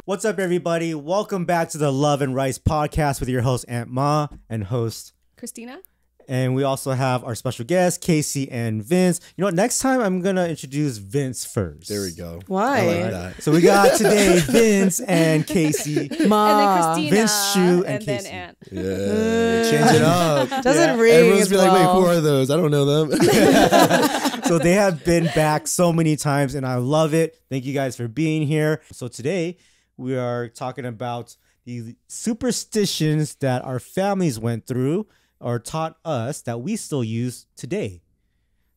What's up, everybody? Welcome back to the Love and Rice podcast with your host, Aunt Ma, and host Christina. And we also have our special guests, Kasey and Vince. You know what? Next time, I'm going to introduce Vince first. There we go. Why? I like that. So we got today Vince and Kasey. Ma. And then Christina. Vince, Shu, and then Kasey. Aunt. Yeah. Change it up. Doesn't ring. Everyone's as be like, well. wait, who are those? I don't know them. So they have been back so many times, and I love it. Thank you guys for being here. So today, we are talking about the superstitions that our families went through or taught us that we still use today.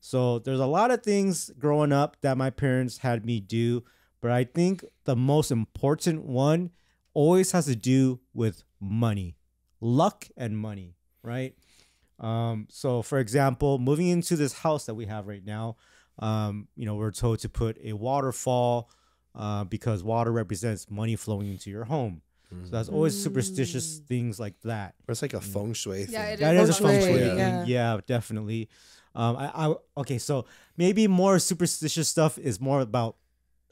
So there's a lot of things growing up that my parents had me do, but I think the most important one always has to do with money, luck and money, right? So for example, moving into this house that we have right now, we're told to put a waterfall because water represents money flowing into your home. So that's always superstitious things like that. It's like a feng shui thing. Yeah, That is a feng shui Yeah. thing. Yeah, definitely. Okay, so maybe more superstitious stuff is more about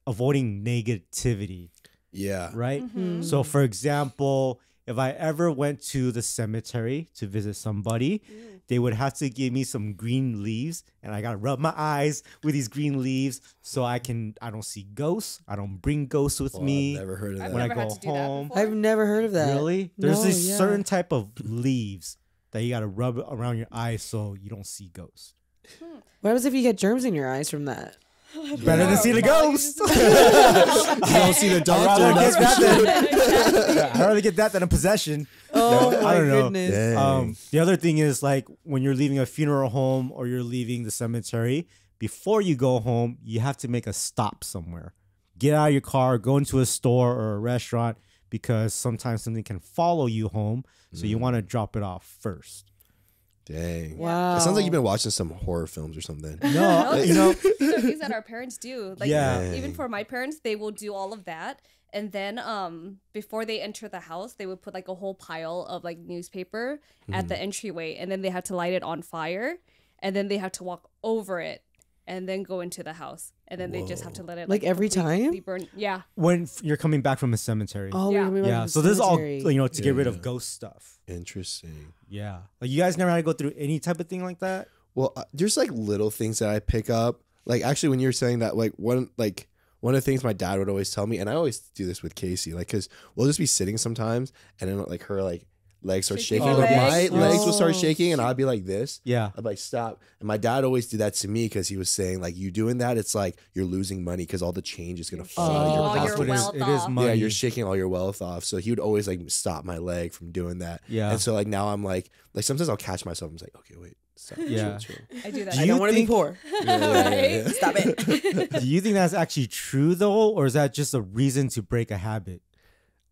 avoiding negativity, Yeah. right? Mm-hmm. So for example, if I ever went to the cemetery to visit somebody, they would have to give me some green leaves, and I gotta rub my eyes with these green leaves so I don't see ghosts. I don't bring ghosts with Well, me. I've never heard of I've that. when I never had go to do that home. before. I've never heard of that. Really? There's No, this yeah. certain type of leaves that you gotta rub around your eyes so you don't see ghosts. What happens if you get germs in your eyes from that? Better than seeing a ghost. You don't see the doctor. I'd That's rather for get sure. I'd rather get that than a possession. Oh I my don't know. goodness. Dang. The other thing is like when you're leaving a funeral home or you're leaving the cemetery, before you go home, you have to make a stop somewhere. Get out of your car, go into a store or a restaurant because sometimes something can follow you home. So you want to drop it off first. Dang. Wow. It sounds like you've been watching some horror films or something. No, you know, These are things that our parents do. Like Yeah. even for my parents, they will do all of that. And then before they enter the house, they would put like a whole pile of like newspaper at the entryway, and then they have to light it on fire, and then they have to walk over it and then go into the house. And then they just have to let it Like every completely time? burn. Yeah. when you're coming back from a cemetery. Oh, Yeah. Yeah, so this is all, to get rid of ghost stuff. Interesting. Yeah. Like you guys never had to go through any type of thing like that? Well, there's like little things that I pick up. Like actually, when you're saying that, like one of the things my dad would always tell me, and I always do this with Kasey, like because we'll just be sitting sometimes, and then like her like legs start Shaking shaking, your but my legs? legs will start Oh. shaking, and I'd be like this. Yeah. I'd like stop, and my dad always did that to me because he was saying like you doing that, it's like you're losing money because all the change is gonna fall out of your Oh, pocket. your it is, wealth it is off. money. Yeah, you're shaking all your wealth off. So he would always like stop my leg from doing that. Yeah. And so like now I'm like sometimes I'll catch myself. I'm just like, okay, wait, stop. Yeah. Chill. I do that. Do I you don't want to be think- poor. Right? Stop it. Do you think that's actually true though, or is that just a reason to break a habit?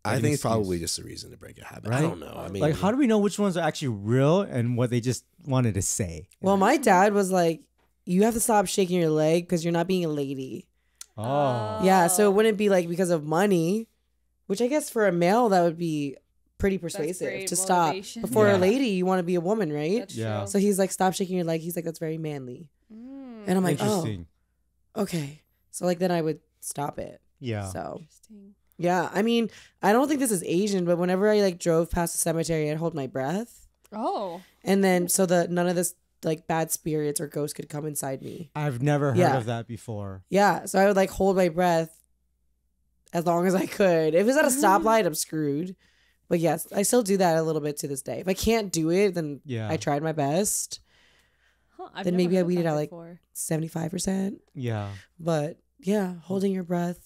I Like think an it's probably excuse. just a reason to break a habit. Right? I don't know. I mean, Like, how do we know which ones are actually real and what they just wanted to say? Well, my dad was like, you have to stop shaking your leg because you're not being a lady. Oh, Yeah, so it wouldn't be like because of money, which I guess for a male, that would be pretty persuasive great to stop. motivation. But for Yeah. a lady, you want to be a woman, right? That's Yeah. true. So he's like, stop shaking your leg. He's like, that's very manly. And I'm like, oh, interesting. okay. So like then I would stop it. Yeah. So Interesting. yeah, I mean, I don't think this is Asian, but whenever I like drove past the cemetery, I'd hold my breath, Oh. and then so that none of this like bad spirits or ghosts could come inside me. I've never heard Yeah. of that before. Yeah, so I would like hold my breath as long as I could. If it's at a stoplight, I'm screwed. But yes, I still do that a little bit to this day. If I can't do it, then Yeah. I tried my best. Huh, I've Then never maybe I heard of weeded that out, like, before. 75%. Yeah. But yeah, holding your breath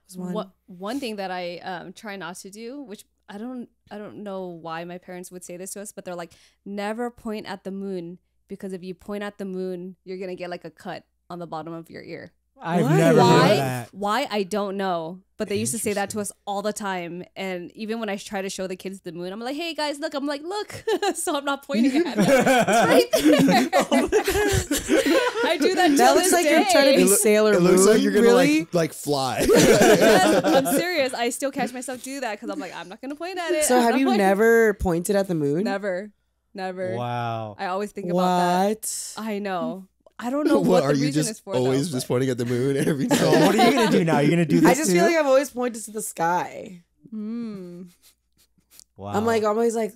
was one. One thing that I try not to do, which I don't know why my parents would say this to us, but they're like, never point at the moon, because if you point at the moon, you're gonna get like a cut on the bottom of your ear. I've Why? never heard of Why? that. Why? I don't know. But they used to say that to us all the time. And even when I try to show the kids the moon, I'm like, hey guys, look. I'm like, look. So I'm not pointing at it. It's right there. I do that to That this looks like day. you're trying to be Sailor it Moon. looks like you're gonna really? like fly. Yes, I'm serious. I still catch myself do that because I'm like, I'm not going to point at it. So I'm have not you pointing- never pointed at the moon? Never. Wow. I always think about that. What? I know. I don't know what are the you reason just is for. always though, just but- pointing at the moon every So time? what are you gonna do now? You're gonna do this I just too? feel like I've always pointed to the sky. Wow. I'm always like,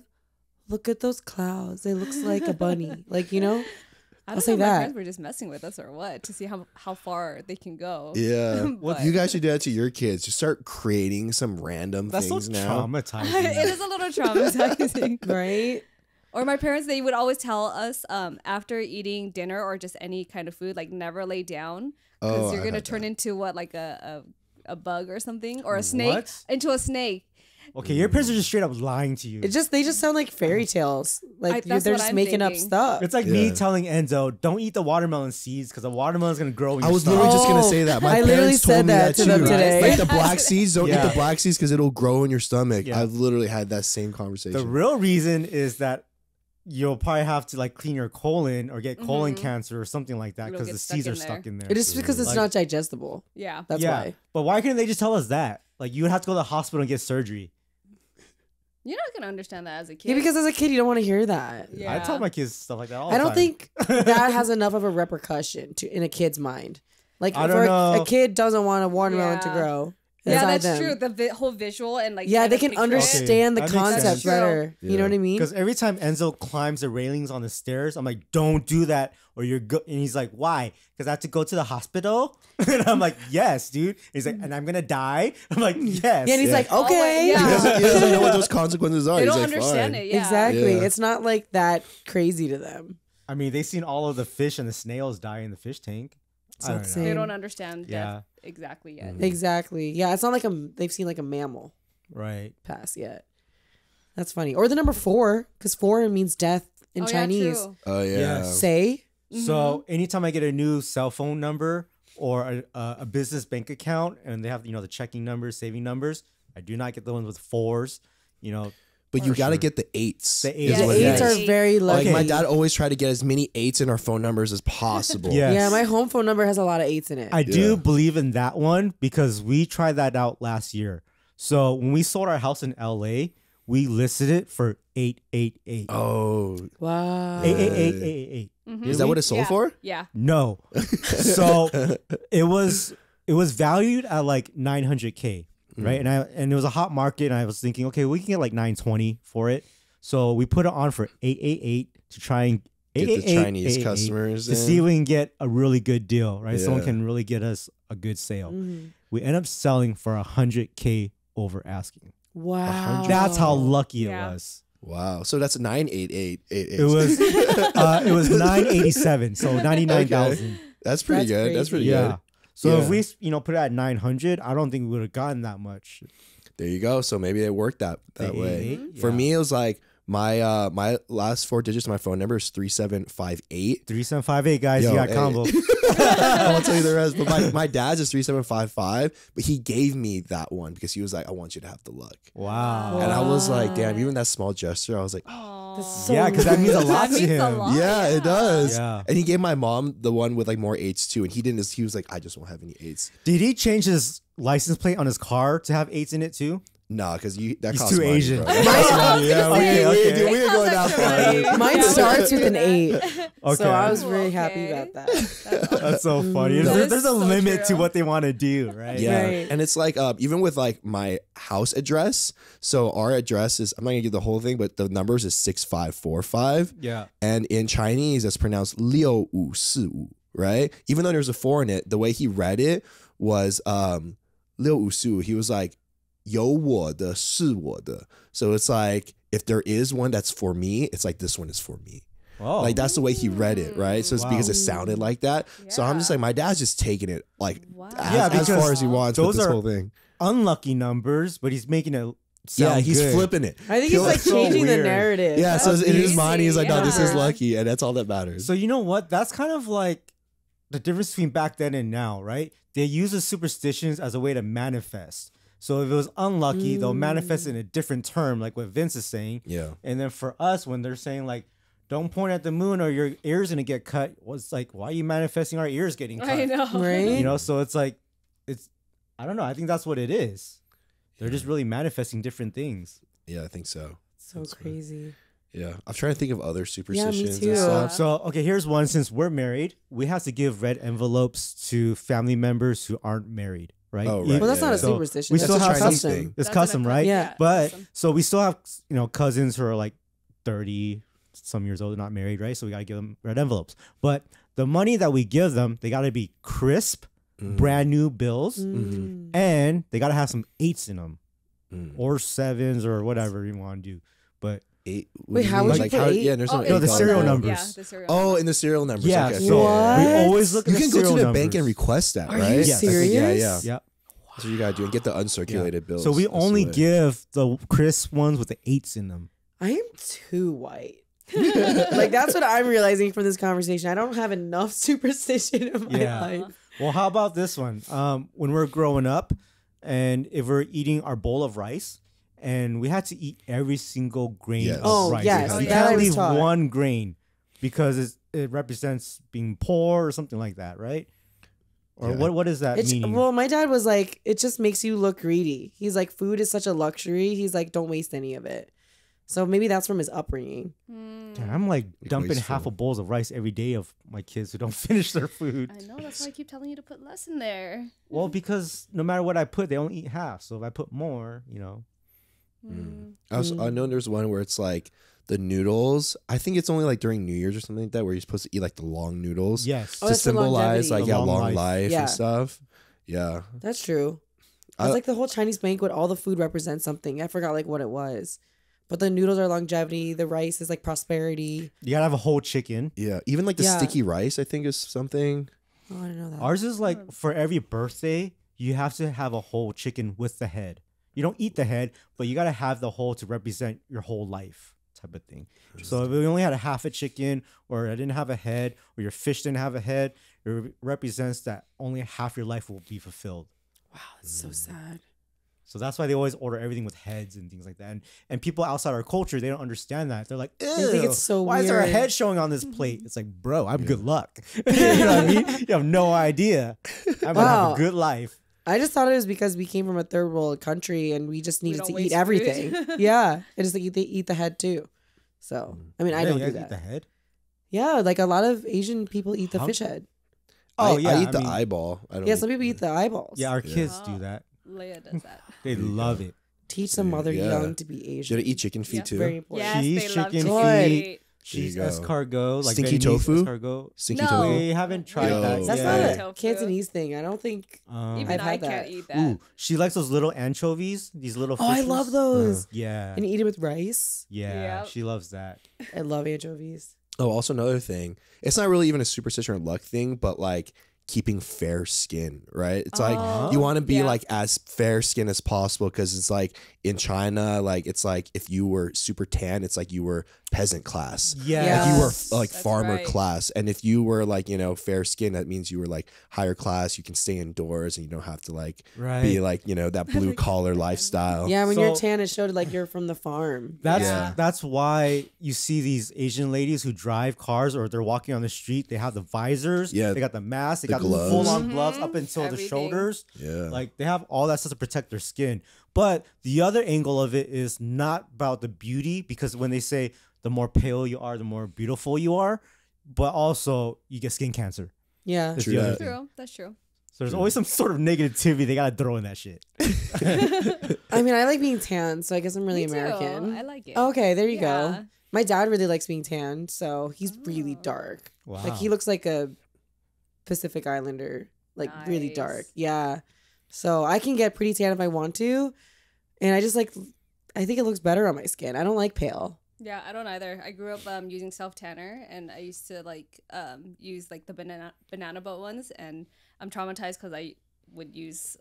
look at those clouds. It looks like a bunny. Like, you know? I I'll don't say know if my that. parents were just messing with us or what to see how far they can go. Yeah. But- You guys should do that to your kids. Just start creating some random That's so things now. traumatizing. It is a little traumatizing. Right? Or my parents, they would always tell us after eating dinner or just any kind of food, like never lay down because Oh, you're I gonna heard turn that. into what, like a bug or something, or a snake What? into a snake. Okay, your parents are just straight up lying to you. They just sound like fairy tales. Like that's they're what just I'm making up thinking. stuff. It's like me Yeah. telling Enzo, don't eat the watermelon seeds because the watermelon's gonna grow in I your was stomach. literally just gonna Oh, say that. My I literally parents told said me that that to too. them today. Like the black seeds, don't eat Yeah. the black seeds because it'll grow in your stomach. Yeah. I've literally had that same conversation. The real reason is that you'll probably have to like clean your colon or get colon cancer or something like that It'll because get the stuck seeds in are there. stuck in there. It is because it's Like- not digestible. Yeah. That's yeah, why. but why couldn't they just tell us that? Like you would have to go to the hospital and get surgery. You're not gonna understand that as a kid. Yeah, because as a kid you don't want to hear that. Yeah. I tell my kids stuff like that all I the don't time. think that has enough of a repercussion in a kid's mind. Like I if don't know. a kid doesn't want a watermelon to Yeah. grow. Yeah, inside that's them. true. The whole visual and like Yeah, kind they of can picture it. understand Okay, the that makes concept sense. better. Yeah. You know what I mean? Because every time Enzo climbs the railings on the stairs, I'm like, "Don't do that, or you're go." And he's like, "Why?" Because I have to go to the hospital. And I'm like, "Yes, dude." He's like, "And I'm gonna die." I'm like, "Yes." Yeah, and he's Yeah. like, Oh, wait, okay. yeah. He doesn't know what those consequences are. They He's don't like, understand fine. it. Yeah. Exactly. Yeah. It's not like that crazy to them. I mean, they've seen all of the fish and the snails die in the fish tank. It's I not don't the know. same. They don't understand Yeah. death exactly yet. Exactly. Yeah, it's not like they've seen like a mammal Right. pass yet. That's funny. Or the number 4, because 4 means death in Oh, yeah, Chinese. true. Oh yeah. Yes. Say. So anytime I get a new cell phone number or a business bank account, and they have the checking numbers, saving numbers, I do not get the ones with 4s. But you For 8s. sure. Get the 8s. The is eights. Yeah, what it 8s is. are very lucky. Like my dad always tried to get as many 8s in our phone numbers as possible. Yeah. Yeah, Yes. my home phone number has a lot of 8s in it. I do Yeah. believe in that one because we tried that out last year. So when we sold our house in LA, we listed it for 888. Oh, Wow. 888. is that what it's sold Yeah. for? Yeah. No. So it was valued at like 900K, right? And it was a hot market, and I was thinking, okay, we can get like 920 for it. So we put it on for 888 to try and Get the 888, Chinese 888, customers to in. see if we can get a really good deal, right? Someone Yeah. can really get us a good sale. Mm-hmm. We end up selling for 100K over asking. Wow. That's how lucky it Yeah. was. Wow. So that's 98888. It was 987, so 99,000. That's pretty That's good. That's crazy. pretty Yeah. good. So Yeah. if we put it at 900, I don't think we would have gotten that much. There you go. So maybe it worked that way. 888, For yeah. me, it was like my last 4 digits of my phone number is 3758. 3758, guys, Yo, you got hey. combo. I won't tell you the rest. But my dad's is 3755. But he gave me that one because he was like, I want you to have the luck. Wow. And I was like, damn, even that small gesture, I was like, That's Aw. so Yeah, because that means a weird. lot That to means a him. lot. yeah, it does. Yeah. And he gave my mom the one with like more 8s too. And he didn't. He was like, I just won't have any 8s. Did he change his license plate on his car to have 8s in it too? Nah, because that He's costs too money, Asian. bro. That costs money. Yeah, Okay, okay. we ain't going that far. Mine starts with an 8. Okay. So I was really Okay. happy about that. That's so funny. That There's is a so limit to true. what they want to do, right? Yeah, Right. and it's like even with like my house address. So our address is, I'm not gonna give the whole thing, but the numbers is 6545, Yeah. and in Chinese it's pronounced 6545, right? Even though there's a 4 in it, the way he read it was 6545. He was like 有我的是我的. So it's like if there is one that's for me, it's like this one is for me. Oh. Like that's the way he read it, right? So it's because it sounded like that. So I'm just Yeah. like, my dad's just taking it like Wow. Yeah, as far because as he wants with those this are whole thing. unlucky numbers, but he's making it Yeah, sound he's good. flipping it. I think he's like That's so changing the weird. narrative. Yeah, so That's in his mind, he's like, no, this is crazy. lucky, and that's all that matters. So you know what? That's kind of like the difference between back then and now, right? They use the superstitions as a way to manifest. So if it was unlucky, they'll manifest in a different term, like what Vince is saying. Yeah. And then for us, when they're saying like, don't point at the moon or your ear's gonna get cut, it's like, why are you manifesting our ears getting cut? I know. Right? You know, so it's like, I don't know. I think that's what it is. They're just really manifesting different things. Yeah, I think so. So crazy. Yeah. I'm trying to think of other superstitions too. and stuff. So, okay, here's one. Since we're married, we have to give red envelopes to family members who aren't married. right? Oh, right. Well, that's not a So superstition. we That's still a have Chinese custom. thing. It's That's custom, right? Yeah. But custom. so we still have, cousins who are like 30 some years old, not married, right? So we got to give them red envelopes. But the money that we give them, they got to be crisp, brand new bills, and they got to have some 8s in them or 7s or whatever you want to do. But Eight. Wait, how would you put 8? Yeah, there's no no, the eight serial color. numbers. Yeah, the serial Oh, numbers. in the serial numbers. yeah, Okay. so What? we always look at You the can go to serial the numbers. bank and request that, Are right? you Yes. serious? Yeah. Yeah. That's what you gotta do and get the uncirculated bills. So we That's the only way. give the crisp ones with the 8s in them. I am too white. Like that's what I'm realizing from this conversation. I don't have enough superstition in my Yeah. life. Well, how about this one? When we're growing up, and if we're eating our bowl of rice, and we had to eat every single grain Yes. of Oh, rice. yes, You that I can't was leave taught. one grain because it represents being poor or something like that, right? Or Yeah. what does that mean? Well, my dad was like, it just makes you look greedy. He's like, food is such a luxury. He's like, don't waste any of it. So maybe that's from his upbringing. Damn, I'm like dumping half a bowls of rice every day of my kids who don't finish their food. I know, that's why I keep telling you to put less in there. Well, because no matter what I put, they only eat half. So if I put more, I know there's one where it's like the noodles. I think it's only like during New Year's or something like that where you're supposed to eat like the long noodles. yes. Oh, To that's the symbolize longevity. like The long long life. life Yeah. and stuff. Yeah. That's true. It's like the whole Chinese banquet, all the food represents something. I forgot like what it was. But the noodles are longevity. The rice is like prosperity. You gotta have a whole chicken. Yeah. Even like the Yeah. sticky rice, I think is something. Oh, I didn't know that. Ours is like for every birthday, you have to have a whole chicken with the head. You don't eat the head, but you gotta have the whole to represent your whole life type of thing. So if we only had a half a chicken, or I didn't have a head, or your fish didn't have a head, it represents that only half your life will be fulfilled. Wow, that's so sad. So that's why they always order everything with heads and things like that. And people outside our culture, they don't understand that. They're like, ew, think it's so why is there a weird. head showing on this plate? It's like, bro, I'm good luck. You know what I mean? You have no idea. I'm gonna have Wow. a good life. I just thought it was because we came from a third world country and we just needed don't to waste eat everything. food. Yeah. It is like they eat the head too. So, I mean, I Yeah, don't you do guys eat that. the head. Yeah, like a lot of Asian people eat the How- fish head. Oh, I yeah, eat I the mean- eyeball. I don't Yeah, eat- some people eat the eyeballs. Yeah, our kids Oh. do that. Leia does that. They love it. Teach the mother Yeah. young to be You Asian. gotta eat chicken feet Yeah. too. Very important. Yes, Cheese, they love chicken feet. feet. Cheese There you go. escargot, like Stinky Vietnamese tofu? escargot. Stinky No. tofu. We haven't tried Yo. that That's yet. not a Tofu. Cantonese thing. I don't think. Um, Even I've I had can't that. eat that. ooh, she likes those little anchovies. These little. Oh, I fishes. love those. Yeah, And you eat it with rice. yeah, Yep. she loves that. I love anchovies. Oh, also another thing. It's not really even a superstition or luck thing, but like keeping fair skin, right? It's like Oh, you want to be yeah. like as fair skin as possible because it's like in China, like it's like if you were super tan, it's like you were peasant class. Yeah, Yeah. Like you were Yes, like that's farmer right. class, and if you were like fair skin, that means you were like higher class. You can stay indoors and you don't have to like right. be like that blue collar lifestyle. Yeah, when you're So- tan, it showed like you're from the farm. That's Yeah. that's why you see these Asian ladies who drive cars or they're walking on the street. They have the visors. Yeah. They got the mask. They The got gloves. the full on gloves up until the Everything. shoulders. Yeah. Like they have all that stuff to protect their skin. But the other angle of it is not about the beauty, because when they say the more pale you are, the more beautiful you are, but also you get skin cancer. Yeah. That's True the other that. thing. True. That's true. So there's always some sort of negativity they gotta throw in that shit. I mean, I like being tan, so I guess I'm really Me too. American. I like it. Okay, there you Yeah. go. My dad really likes being tan, so he's really dark. Wow. Like he looks like a Pacific Islander, like really Nice. dark. Yeah. So I can get pretty tan if I want to, and I just like. I think it looks better on my skin. I don't like pale. Yeah, I don't either. I grew up using self tanner, and I used to use like the banana boat ones, and I'm traumatized because I would use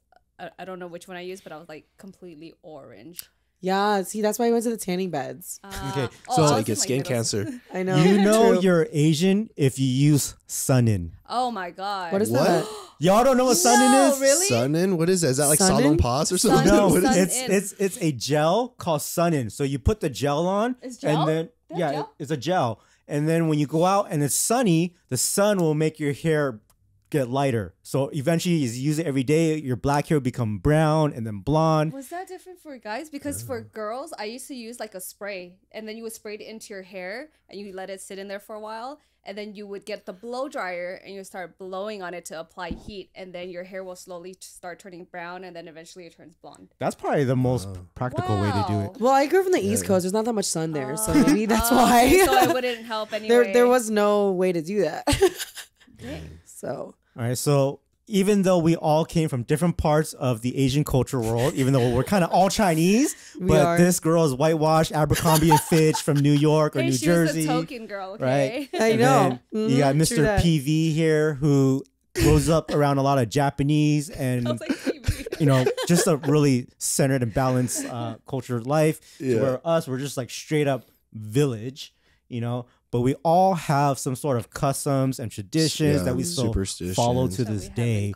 I don't know which one I used, but I was like completely orange. Yeah. See, that's why I went to the tanning beds. Okay, oh, so I So was you get in, skin middle school. cancer. I know. you know True. you're Asian if you use Sun-In. Oh my god. What is What? that? Y'all don't know what Sun-In No, is? really? Sun-In? What is that? Is that like Sun-In? Salon Pass or something? Sun-In. No, What is- Sun-In. it's a gel called Sun-In. So you put the gel on, It's gel? and then They have yeah, gel? it's a gel. And then when you go out and it's sunny, the sun will make your hair get lighter. So eventually you use it every day. Your black hair will become brown and then blonde. Was that different for guys? Because for girls, I used to use like a spray, and then you would spray it into your hair, and you let it sit in there for a while, and then you would get the blow dryer, and you start blowing on it to apply heat, and then your hair will slowly start turning brown, and then eventually it turns blonde. That's probably the most practical way to do it. Well, I grew up from the East Coast. There's not that much sun there, so maybe that's why. Okay, so it wouldn't help anyway. There was no way to do that. So. All right, so even though we all came from different parts of the Asian culture world, even though we're kind of all Chinese, but this girl is whitewashed Abercrombie and Fitch from New York or New Jersey. She was a token girl, okay? Right? I know. You got Mr. PV here who grows up around a lot of Japanese and, I was like, TV. you know, just a really centered and balanced culture life. Yeah. Where we're just like straight up village, you know. But we all have some sort of customs and traditions that we still follow to this day.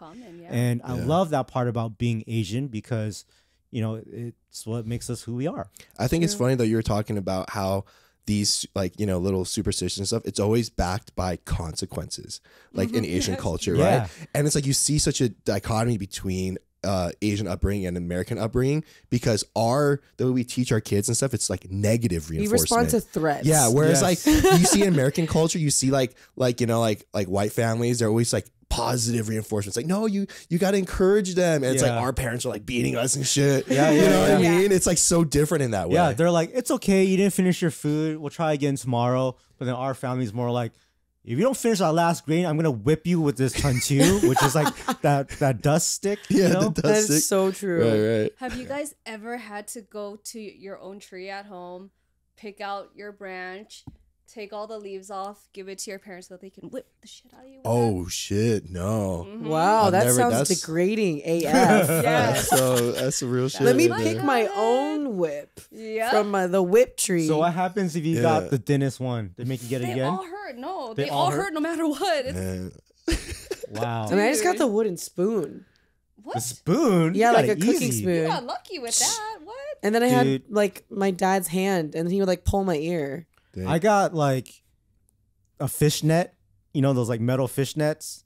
And I love that part about being Asian because, you know, it's what makes us who we are. I think it's funny that you were talking about how these, like, you know, little superstitions and stuff, it's always backed by consequences, like in Asian culture, right? And it's like you see such a dichotomy between Asian upbringing and American upbringing because the way we teach our kids and stuff, it's like negative reinforcement. We respond to threats. Yeah, whereas like you see in American culture, you see like you know like white families, they're always like positive reinforcements. Like, no, you got to encourage them. And it's like our parents are like beating us and shit. You know what I mean? It's like so different in that way. Yeah, they're like, it's okay, you didn't finish your food. We'll try again tomorrow. But then our family's more like, if you don't finish our last grain, I'm gonna whip you with this tantu, which is like that dust stick. Yeah, you know? the dust stick. That's so true. Right. Have you guys ever had to go to your own tree at home, pick out your branch, take all the leaves off, give it to your parents so they can whip the shit out of you? Oh shit, no. Wow, that sounds degrading AF. Yes. That's a real shit. Let me right pick there. my own whip from the whip tree. So what happens if you got the thinnest one? They make you get it They again? all hurt. No, they all hurt no matter what. Wow. I mean, I just got the wooden spoon. What? The spoon? Yeah, You like got a it cooking easy. spoon. You got lucky with that. What? And then I had like my dad's hand, and he would like pull my ear. Dang. I got like a fish net. You know those like metal fish nets?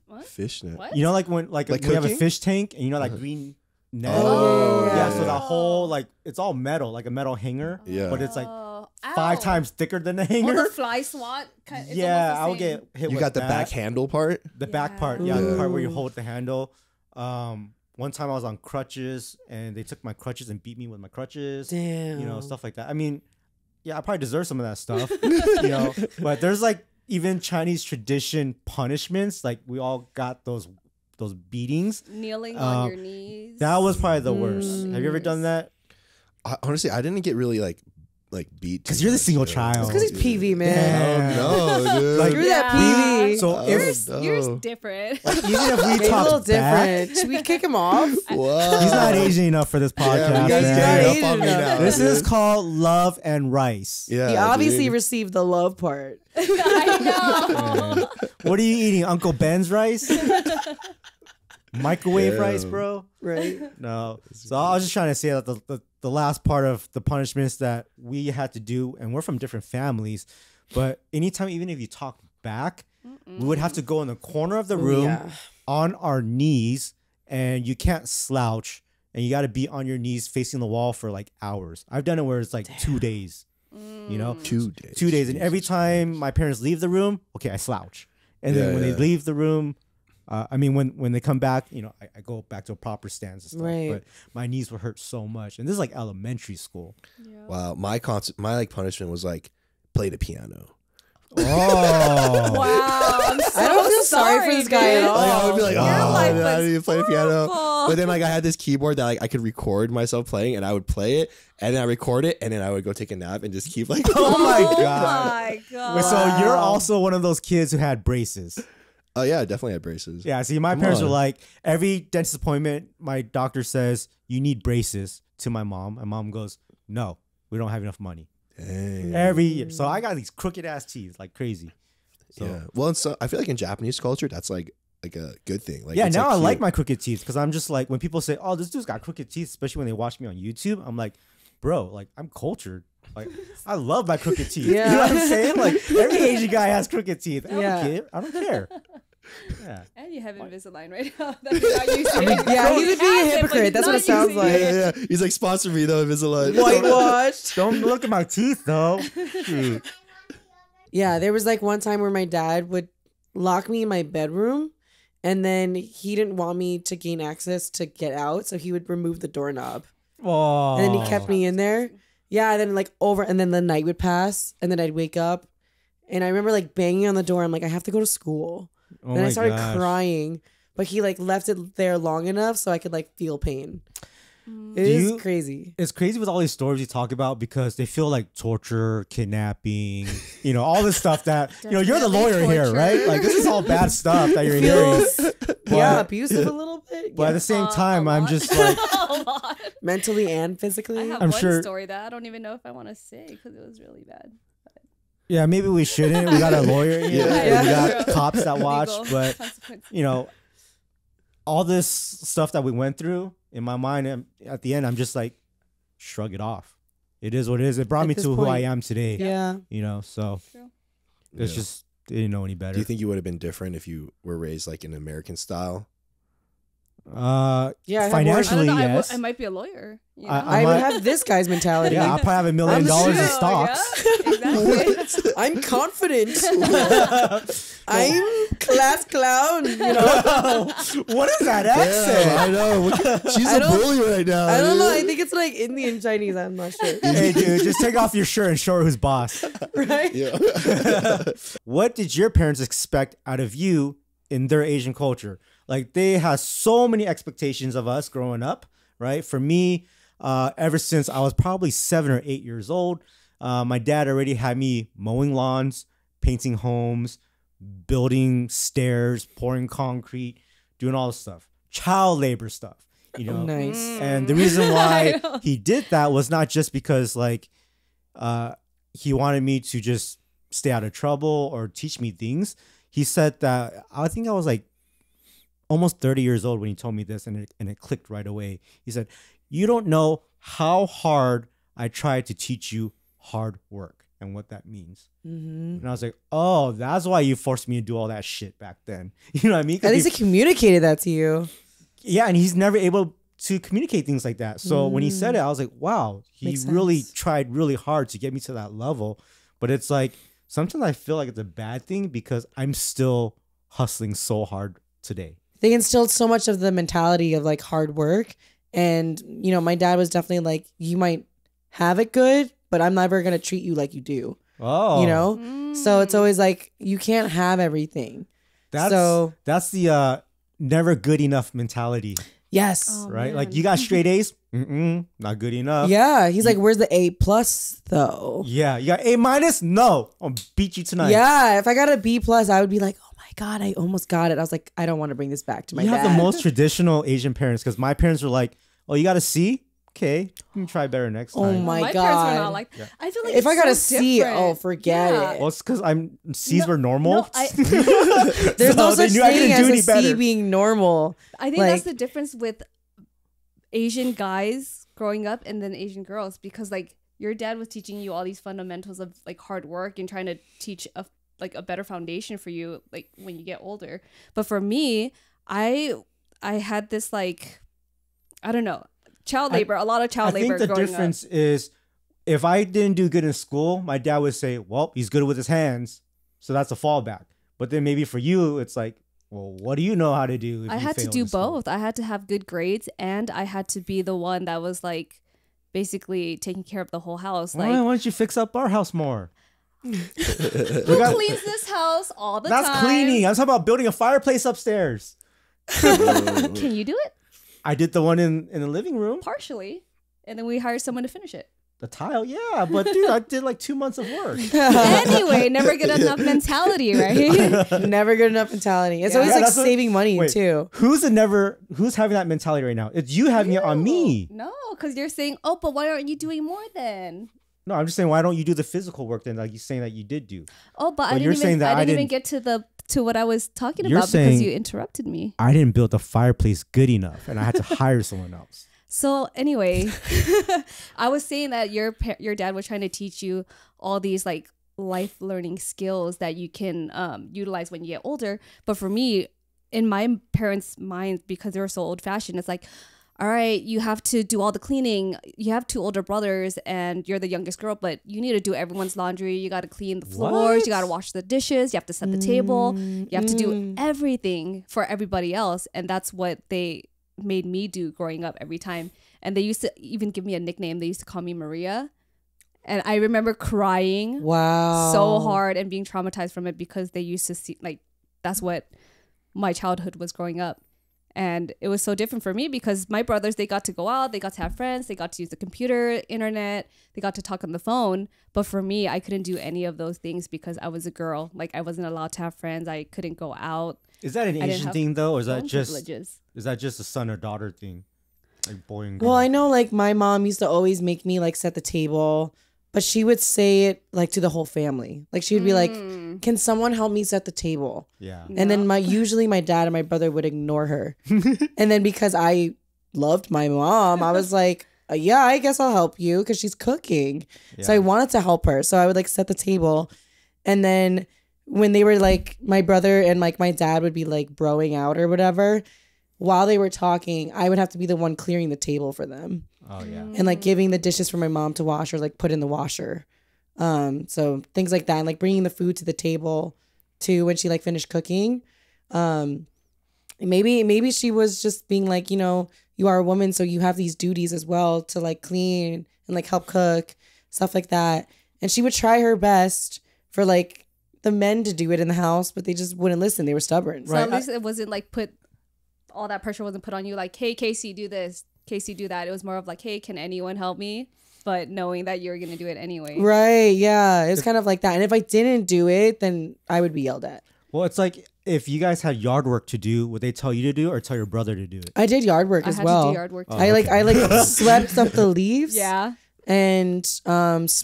What? Fishnet. What? You know like when like we have a cooking? fish tank and you know like green net? Oh, yeah. So the whole like it's all metal, like a metal hanger. Yeah. But it's like Ow. 5 times thicker than the Oh, hanger. the fly swat. It's Yeah, I would almost the same. get hit You with got the that. back handle part? The back part, Yeah. the part where you hold the handle. One time I was on crutches and they took my crutches and beat me with my crutches. Damn. You know, stuff like that. I mean, yeah, I probably deserve some of that stuff. You know, but there's like even Chinese tradition punishments. Like we all got those beatings. Kneeling on your knees. That was probably the worst. Have you ever done that? Honestly, I didn't get really like beat. Because you're the single child. It's because he's PV, man. Oh no, dude. Like, Screw that PV. So Yours different. even if we It's a talk little back, different. Should we kick him off? Wow. he's not Asian enough for this podcast. Yeah, man. he's not Asian enough. This is called Love and Rice. Yeah, He obviously dude. received the love part. I know. What are you eating? Uncle Ben's rice? Microwave rice, bro? Right. No. So I was just trying to say that the last part of the punishments that we had to do, and we're from different families, but anytime, even if you talk back, we would have to go in the corner of the room on our knees, and you can't slouch, and you got to be on your knees facing the wall for like hours. I've done it where it's like 2 days, you know? 2 days. 2 days. And every time my parents leave the room, okay, I slouch. And then when they leave the room, I mean, when they come back, you know, I go back to a proper stance and stuff. Right. But my knees would hurt so much. And this is like elementary school. Wow, my like punishment was like play the piano. Oh. Wow. I'm so I don't feel sorry for this guy at dude. all. Like, I would be like, Your oh, life man, I was need to play the piano. horrible. But then like I had this keyboard that like I could record myself playing, and I would play it, and then I record it, and then I would go take a nap and just keep like. Oh my Oh God. my God. Wait, so you're also one of those kids who had braces. Oh yeah, I definitely had braces. Yeah, see, my Come parents were on. like, every dentist appointment, my doctor says, you need braces to my mom. My mom goes, no, we don't have enough money. Dang. Every year. So I got these crooked ass teeth like crazy. So, Yeah. Well, and so I feel like in Japanese culture, that's like a good thing. Like yeah, it's, now I like cute. my crooked teeth because I'm just like, when people say, oh, this dude's got crooked teeth, especially when they watch me on YouTube, I'm like, bro, like I'm cultured. Like I love my crooked teeth. Yeah. You know what I'm saying? Like every Asian guy has crooked teeth. I don't Yeah. care. I don't care. Yeah. And you have Invisalign right now. That you're not using. Yeah, he's being a Has it, but hypocrite. he's That's what not it sounds using like. it. Yeah. He's like, sponsor me though, Invisalign. Whitewashed. Don't look at my teeth though. Shoot. Yeah, there was like one time where my dad would lock me in my bedroom, and then he didn't want me to gain access to get out, so he would remove the doorknob. Oh. And then he kept me in there. Yeah, and then and then the night would pass, and then I'd wake up, and I remember like banging on the door. I'm like, I have to go to school. Oh Then I my started gosh. crying, but he like left it there long enough so I could like feel pain. It Do is you- crazy. It's crazy with all these stories you talk about because they feel like torture, kidnapping, all this stuff that, you're the Definitely lawyer here, torture. right? Like, this is all bad stuff that you're hearing. Feels abusive a little bit. But at Yeah. the same A time, I'm lot. just like, A lot. Mentally and physically. I have I'm one sure- story that I don't even know if I want to say because it was really bad. yeah, maybe we shouldn't. We got a lawyer here. Yeah. And we got True. cops that watch. Legal But, consequences. all this stuff that we went through, in my mind, at the end, I'm just like, shrug it off. It is what it is. It brought At me this to who I point. am today. Yeah. So True. it's Yeah. just, they didn't know any better. Do you think you would have been different if you were raised like in American style? Yeah, I have I financially, don't know. yes. I might be a lawyer. You I- know? I would might- have this guy's mentality. Yeah, I'll probably have $1 million I'm in sure, stocks. Yeah, exactly. I'm confident. I'm class clown. What is that Yeah, accent? I know. She's I a don't- bully right now. I don't know. dude. I think it's like Indian Chinese. I'm not sure. Hey, dude, just take off your shirt and show her who's boss. Right? Yeah. What did your parents expect out of you in their Asian culture? Like, they had so many expectations of us growing up, right? For me, ever since I was probably 7 or 8 years old, my dad already had me mowing lawns, painting homes, building stairs, pouring concrete, doing all this stuff. Child labor stuff, Nice. And the reason why I know. he did that was not just because he wanted me to just stay out of trouble or teach me things. He said that, I think I was like almost 30 years old when he told me this, and it clicked right away. He said, you don't know how hard I tried to teach you hard work and what that means. Mm-hmm. And I was like, oh, that's why you forced me to do all that shit back then. You know what I mean? 'Cause At least he- he communicated that to you. yeah, and he's never able to communicate things like that. So when he said it, I was like, wow, he Makes really sense. tried really hard to get me to that level. But it's like, sometimes I feel like it's a bad thing because I'm still hustling so hard today. They instilled so much of the mentality of like hard work. And, my dad was definitely like, you might have it good, but I'm never going to treat you like you do. Oh, So it's always like, you can't have everything. that's so- that's the never good enough mentality, Yes. Oh, right? man. Like, you got straight A's, not good enough. Yeah. He's like, where's the A+ though? Yeah, you got A minus? No, I'll beat you tonight. Yeah. If I got a B+, I would be like, oh my God, I almost got it. I was like, I don't want to bring this back to my You dad. have the most traditional Asian parents because my parents were like, oh, you got a C? Okay, you can try better next time. Oh My my parents were God. not like. I feel like If I it's got a so C, different. oh, forget Yeah. it. Well, it's because C's No, were normal. no, There's no So they such knew I thing couldn't do as any a C better. being normal. I think Like- that's the difference with Asian guys growing up and then Asian girls, because like your dad was teaching you all these fundamentals of like hard work and trying to teach a better foundation for you like when you get older. But for me, I had this like, I don't know, child labor, a lot of I child think labor the growing difference is if I didn't do good in school, my dad would say, well, he's good with his hands, so that's a fallback. But then maybe for you, it's like, well, what do you know how to do? If I you had to failed do in school? both. I had to have good grades and I had to be the one that was like basically taking care of the whole house. Why Like, don't you fix up our house more? who cleans this house all the That's time? cleaning. I'm talking about building a fireplace upstairs. Can you do it? I did the one in the living room. Partially. And then we hired someone to finish it. The tile, yeah. But dude, I did like 2 months of work. Anyway, never good enough mentality, right? Never good enough mentality. It's Yeah. always Yeah, like that's what- saving money Wait. too. Who's having that mentality right now? It's you having it on me. No, because you're saying, oh, but why aren't you doing more then? No, I'm just saying, why don't you do the physical work then? Like you're saying that you did do. Oh, but Well, you're saying that I I didn't even didn't- get to what I was talking You're about saying- because you interrupted me. I didn't build the fireplace good enough, and I had to hire someone else. So anyway, I was saying that your dad was trying to teach you all these like life learning skills that you can utilize when you get older. But for me, in my parents' minds, because they were so old fashioned, it's like, all right, you have to do all the cleaning. You have 2 older brothers and you're the youngest girl, but you need to do everyone's laundry. You got to clean the floors. You got to wash the dishes. You have to set the table. You have to do everything for everybody else. And that's what they made me do growing up every time. And they used to even give me a nickname. They used to call me Maria. And I remember crying so hard and being traumatized from it because they used to see, like, that's what my childhood was growing up. And it was so different for me because my brothers, they got to go out, they got to have friends, they got to use the computer, internet, they got to talk on the phone. But for me, I couldn't do any of those things because I was a girl. Like, I wasn't allowed to have friends. I couldn't go out. Is that an Asian thing though, or is that just privileges. Is that just a son or daughter thing, like boy and girl? Well, I know like my mom used to always make me like set the table, but she would say it like to the whole family. Like she would be like, "Can someone help me set the table?" Yeah. And then usually my dad and my brother would ignore her. And then because I loved my mom, I was like, yeah, I guess I'll help you because she's cooking. Yeah. So I wanted to help her. So I would like set the table. And then when they were like, my brother and like my dad would be like broing out or whatever, while they were talking, I would have to be the one clearing the table for them. Oh yeah. And like giving the dishes for my mom to wash or like put in the washer. So things like that, and like bringing the food to the table too when she like finished cooking. Maybe she was just being like, you know, you are a woman, so you have these duties as well to like clean and like help cook, stuff like that. And she would try her best for like the men to do it in the house, but they just wouldn't listen. They were stubborn. So at least it wasn't like all that pressure wasn't put on you like, hey, Kasey, do this, Kasey, do that. It was more of like, hey, can anyone help me? But knowing that you're going to do it anyway. Right, yeah. It's kind of like that. And if I didn't do it, then I would be yelled at. Well, it's like if you guys had yard work to do, would they tell you to do or tell your brother to do it? I did yard work as well. I had to do yard work too. Oh, I like swept up the leaves. Yeah. And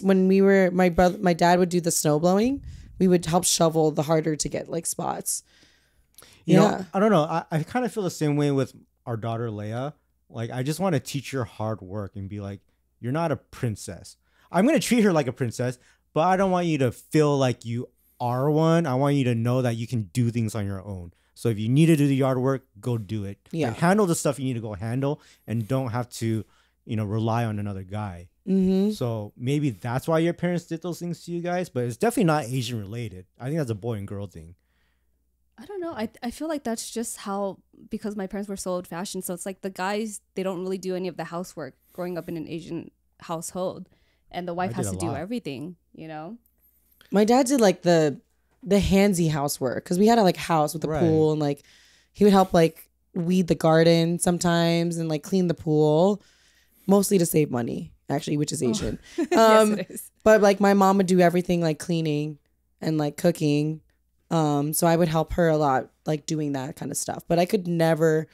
when we were, my dad would do the snow blowing. We would help shovel the harder to get like spots. You know, I don't know. I kind of feel the same way with our daughter Leia. Like, I just want to teach her hard work and be like, you're not a princess. I'm going to treat her like a princess, but I don't want you to feel like you are one. I want you to know that you can do things on your own. So if you need to do the yard work, go do it. Yeah. Like, handle the stuff you need to go handle and don't have to, you know, rely on another guy. Mm-hmm. So maybe that's why your parents did those things to you guys, but it's definitely not Asian related. I think that's a boy and girl thing. I don't know. I feel like that's just how, because my parents were so old fashioned. So it's like the guys, they don't really do any of the housework growing up in an Asian household. And the wife has to do everything, you know? My dad did like the handsy housework because we had a like house with a pool, and like he would help like weed the garden sometimes and like clean the pool, mostly to save money, actually, which is Asian. Yes, it is. But like my mom would do everything like cleaning and like cooking. So I would help her a lot, like doing that kind of stuff. But I could never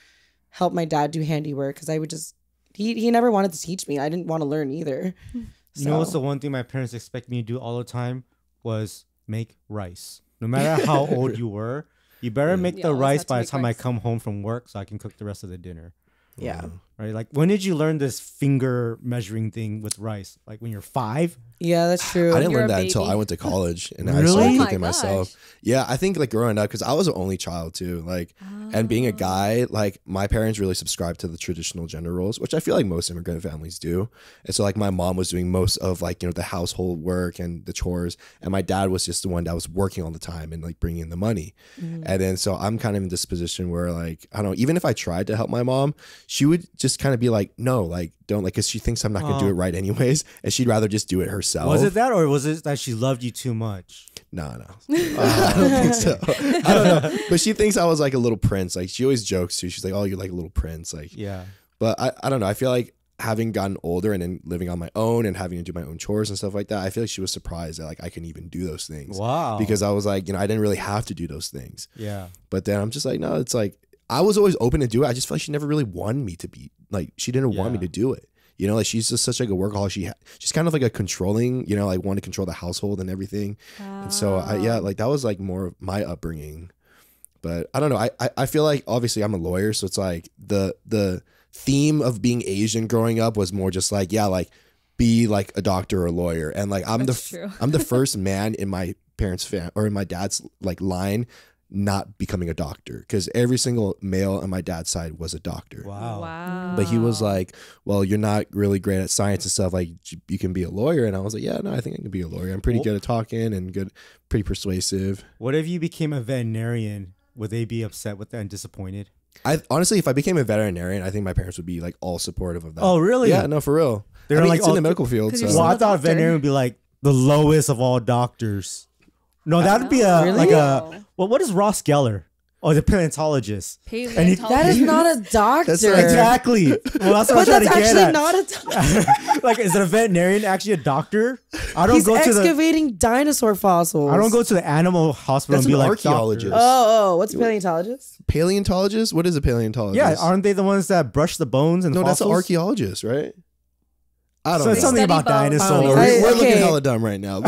help my dad do handiwork because I would just, he never wanted to teach me. I didn't want to learn either. You know what's the one thing my parents expect me to do all the time was make rice. No matter how old you were, you better make the rice by the time I come home from work so I can cook the rest of the dinner. Yeah. Right? Like, when did you learn this finger measuring thing with rice? Like when you're 5? Yeah, that's true. I didn't learn that until I went to college and I Really? started Oh cooking myself. Yeah, I think like growing up, because I was an only child too, like, and being a guy, like my parents really subscribed to the traditional gender roles, which I feel like most immigrant families do. And so like my mom was doing most of like, you know, the household work and the chores, and my dad was just the one that was working all the time and like bringing in the money. And then so I'm kind of in this position where like, I don't know, even if I tried to help my mom, she would just kind of be like, no, like don't, like, because she thinks I'm not going to do it right anyways, and she'd rather just do it herself. Was it that, or was it that she loved you too much? No. I don't think so. I don't know. But she thinks I was like a little prince. Like she always jokes too. She's like, oh, you're like a little prince. Like, yeah. But I don't know. I feel like having gotten older and then living on my own and having to do my own chores and stuff like that, I feel like she was surprised that like I can even do those things. Wow. Because I was like, you know, I didn't really have to do those things. Yeah. But then I'm just like, no, it's like, I was always open to do it. I just felt like she never really wanted me to be, like, she didn't want me to do it. You know, like she's just such like a workaholic. She's kind of like a controlling, you know, like want to control the household and everything. And so like that was like more of my upbringing. But I don't know. I feel like obviously I'm a lawyer, so it's like the theme of being Asian growing up was more just like, yeah, like be like a doctor or a lawyer, and like I'm That's true. I'm the first man in my parents' or in my dad's like line not becoming a doctor, because every single male on my dad's side was a doctor. Wow. But he was like, well, you're not really great at science and stuff. Like, you can be a lawyer. And I was like, yeah, no, I think I can be a lawyer. I'm pretty good at talking and pretty persuasive. What if you became a veterinarian? Would they be upset with that and disappointed? I honestly, if I became a veterinarian, I think my parents would be like all supportive of that. Oh, really? Yeah, no, for real. They're like, it's in the medical field. 'cause So. you're Well, I I'm a thought doctor. veterinarian would be like the lowest of all doctors. No, that'd be a Really? like a what is Ross Geller? Oh, the paleontologist. Paleontologist. That is not a doctor. That's right. Exactly. Well, that's what But I'm trying that's to get actually at. not a doctor. Like, is it a veterinarian actually a doctor? I don't He's go to the. excavating dinosaur fossils. I don't go to the animal hospital That's and be an like archaeologist. doctor. Oh, what's a paleontologist? Paleontologist? What is a paleontologist? Yeah, aren't they the ones that brush the bones and no, fossils? that's an archaeologist, right? I don't So know. it's something Study about bones. I don't know. dinosaurs. We're looking Okay. hella dumb right now.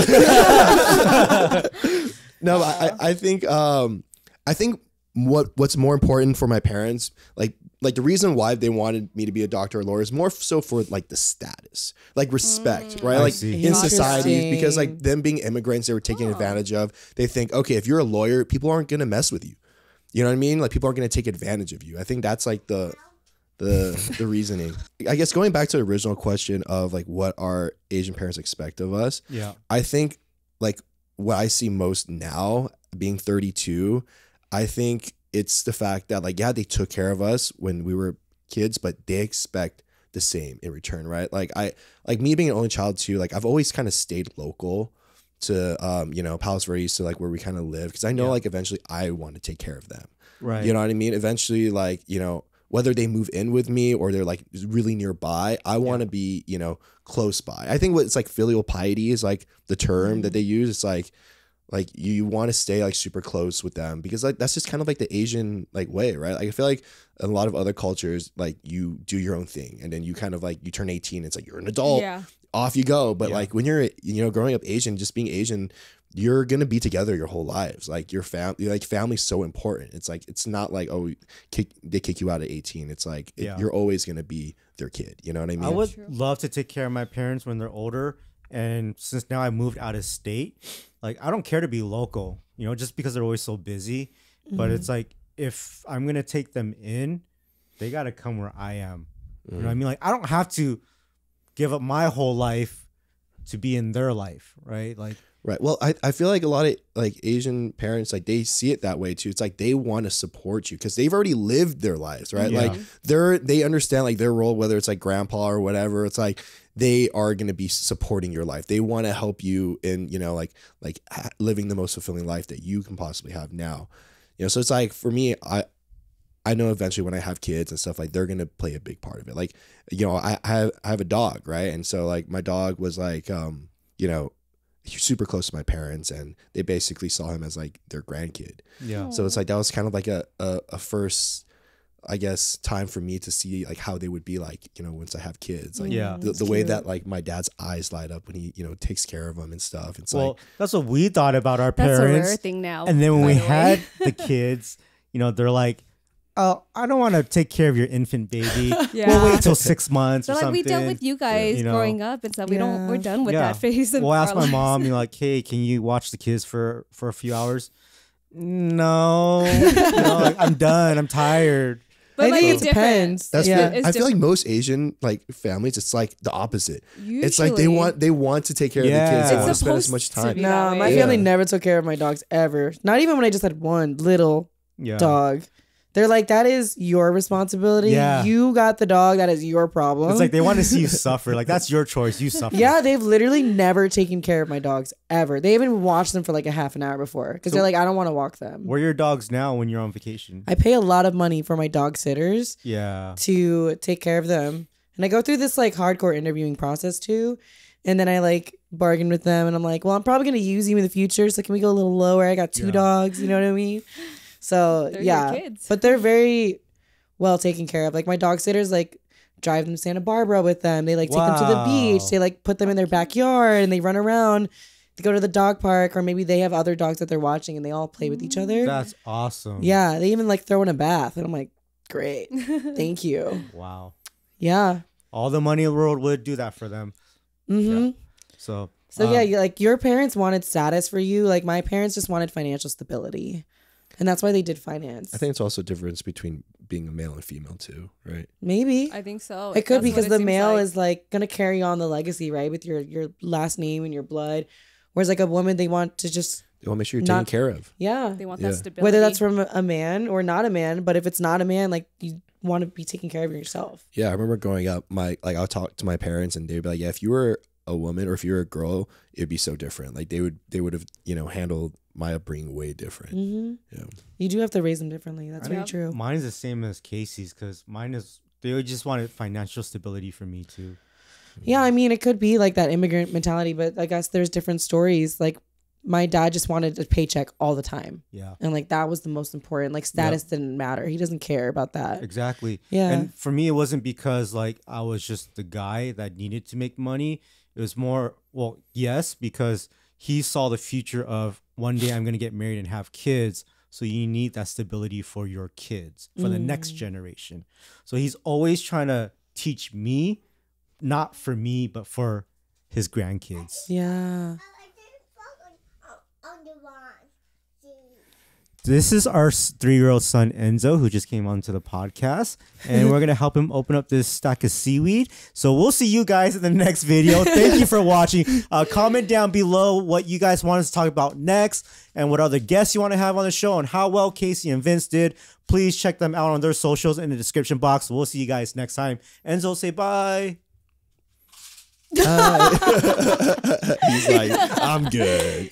No, but I think what's more important for my parents, like the reason why they wanted me to be a doctor or lawyer is more so for like the status, like respect, right? I Like see. in society, Interesting. because like them being immigrants, they were taken advantage of. They think, okay, if you're a lawyer, people aren't gonna mess with you. You know what I mean? Like people aren't gonna take advantage of you. I think that's like the reasoning. I guess going back to the original question of like what our Asian parents expect of us. Yeah. I think like what I see most now, being 32, I think it's the fact that like, yeah, they took care of us when we were kids, but they expect the same in return, right? Like me being an only child too, like I've always kind of stayed local to Palos Verdes, to like where we kind of live, because I know like eventually I want to take care of them. Right. You know what I mean? Eventually, like, whether they move in with me or they're like really nearby, I want to be, close by. I think what's like filial piety is like the term that they use. It's like you want to stay like super close with them, because like that's just kind of like the Asian like way, right? Like I feel like a lot of other cultures, like you do your own thing and then you kind of like you turn 18, it's like you're an adult, off you go. But like when you're growing up Asian, just being Asian, you're gonna be together your whole lives. Like your family, like family's so important. It's like it's not like they kick you out at 18. It's like you're always gonna be their kid. You know what I mean? I would love to take care of my parents when they're older, and since now I moved out of state, like I don't care to be local, just because they're always so busy. But it's like if I'm gonna take them in, they gotta come where I am. You know what I mean? Like I don't have to give up my whole life to be in their life, right? Like. Right. Well, I feel like a lot of like Asian parents, like they see it that way too. It's like they want to support you because they've already lived their lives, right? Yeah. Like they understand like their role, whether it's like grandpa or whatever. It's like they are going to be supporting your life. They want to help you in, living the most fulfilling life that you can possibly have now. So it's like for me, I know eventually when I have kids and stuff, like they're going to play a big part of it. Like, I have a dog, right? And so like my dog was like, super close to my parents, and they basically saw him as like their grandkid. Yeah. So it's like that was kind of like a first, I guess, time for me to see like how they would be like, once I have kids. Like the way that like my dad's eyes light up when he, takes care of them and stuff. It's like that's what we thought about our That's parents. a rare thing now. And then when by we the way. had the kids, they're like, "Oh, I don't want to take care of your infant baby. Yeah. We'll wait till 6 months So or like something." we dealt with you guys growing up and stuff. We're done with that phase. We'll ask my mom, like, "Hey, can you watch the kids for a few hours?" No, like, I'm done. I'm tired. But I like think it's it different. depends. that's Yeah. I feel like most Asian like families, it's like the opposite. It's like they want to take care of the kids. They It's want to spend as much supposed to time. be. No, that my way. family never took care of my dogs ever. Not even when I just had one little Yeah. dog. They're like, that is your responsibility. Yeah. You got the dog. That is your problem. It's like they want to see you suffer. Like that's your choice. You suffer. Yeah, they've literally never taken care of my dogs ever. They even watched them for like a half an hour before because they're like, I don't want to walk them. Where are your dogs now when you're on vacation? I pay a lot of money for my dog sitters Yeah. to take care of them. And I go through this like hardcore interviewing process too. And then I like bargain with them and I'm like, well, I'm probably going to use you in the future. So can we go a little lower? I got 2 dogs. You know what I mean? So They're your yeah, kids. but they're very well taken care of. Like my dog sitters like drive them to Santa Barbara with them. They like take them to the Wow. beach. They like put them in their backyard and they run around. They go to the dog park, or maybe they have other dogs that they're watching and they all play with each other. That's awesome. Yeah, they even like throw in a bath and I'm like, great, thank you. Wow. Yeah. All the money in the world would do that for them. Mm-hmm. Yeah. So yeah, like your parents wanted status for you. Like my parents just wanted financial stability. And that's why they did finance. I think it's also a difference between being a male and female too, right? Maybe. I think so. It could That's be what because it the seems male like. is like gonna carry on the legacy, right, with your last name and your blood. Whereas like a woman, they want to just They want to make sure you're taken care of. yeah. They want Yeah. that stability. Whether that's from a man or not a man, but if it's not a man, like you want to be taking care of yourself. Yeah, I remember growing up, I'll talk to my parents and they'd be like, yeah, if you were a woman or if you were a girl, it'd be so different. Like they would have, handled my upbringing way different. Mm-hmm. Yeah. You do have to raise them differently. That's very Yeah. true. mine is the same as Kasey's because they just wanted financial stability for me too. Yeah, I mean, it could be like that immigrant mentality, but I guess there's different stories. Like my dad just wanted a paycheck all the time. Yeah. And like that was the most important. Like status didn't matter. He doesn't care about that. Exactly. Yeah. And for me, it wasn't because like I was just the guy that needed to make money. It was more, well, yes, because he saw the future of one day I'm going to get married and have kids. So you need that stability for your kids, for the next generation. So he's always trying to teach me, not for me, but for his grandkids. Yeah. This is our 3-year-old son, Enzo, who just came onto the podcast. And we're going to help him open up this stack of seaweed. So we'll see you guys in the next video. Thank you for watching. Comment down below what you guys want us to talk about next and what other guests you want to have on the show and how well Kasey and Vince did. Please check them out on their socials in the description box. We'll see you guys next time. Enzo, say bye. He's like, I'm good.